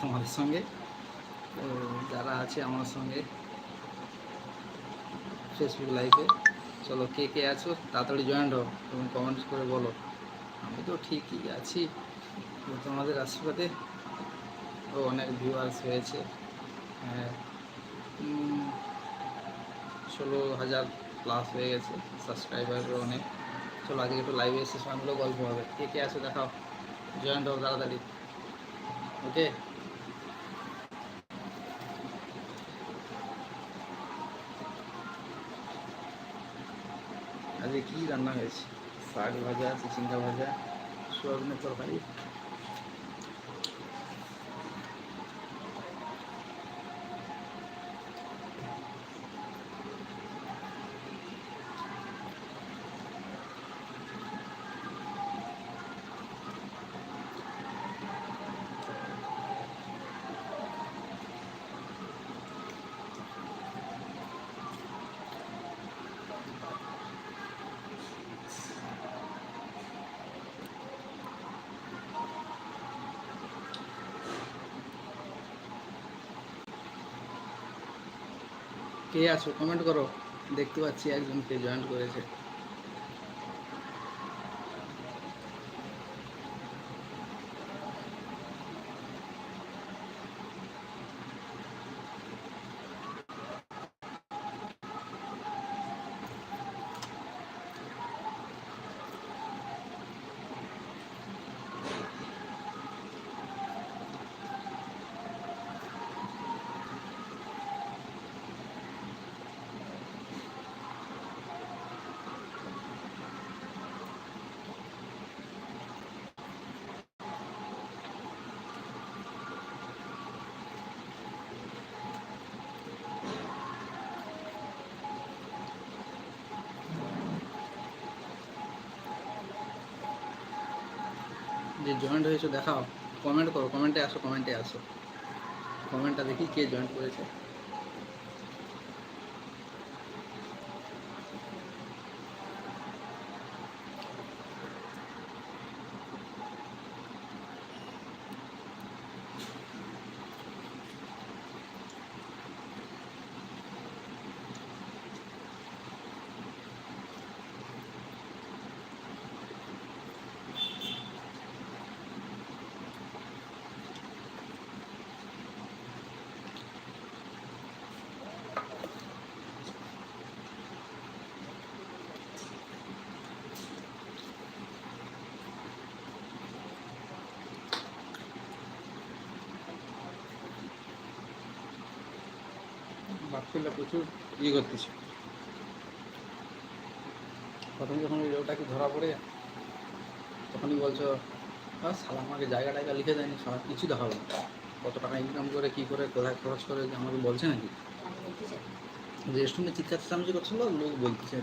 তোমাদের সঙ্গে। তো যারা আছে আমার সঙ্গে ফেসবুক লাইভে, চলো কে কে আছো তাড়াতাড়ি জয়েন্ট হও এবং কমেন্টস করে বলো। আমি তো ঠিকই আছি, তোমাদের আশীর্বাদে অনেক ভিউয়ার্স হয়েছে। হ্যাঁ, 16,000 প্লাস হয়ে গেছে, সাবস্ক্রাইবারও অনেক। চলো আজকে একটু লাইভে এসে সবাইগুলো গল্প হবে। কে কে আছো দেখাও, জয়েন্ট হও তাড়াতাড়ি। ওকে, আজকে কী রান্না হয়েছে? শাক ভাজা, চিচিঙ্গা ভাজা, সোয়াবিনের তরকারি। কে আছো কমেন্ট করো, দেখতে পাচ্ছি একজনকে জয়েন করেছে। যে জয়েন্ট হয়েছো দেখাও, কমেন্ট করো, কমেন্টে আসো, কমেন্টে আসো, কমেন্টটা দেখি কে জয়েন্ট করেছে। বাক্যটা প্রচুর করতেছে। প্রথমে যখন ওই ওটাকে ধরা পড়ে তখনই বলছো সালা আমাকে জায়গা টায়গা লিখে দেয়নি, সালা কিছু দেখাবো না, কত টাকা ইনকাম করে কী করে কোথায় খরচ করে আমাকে বলছে নাকি। রেস্টুরেন্টে চিৎকার চামচি করছিল, লোক বলতেছে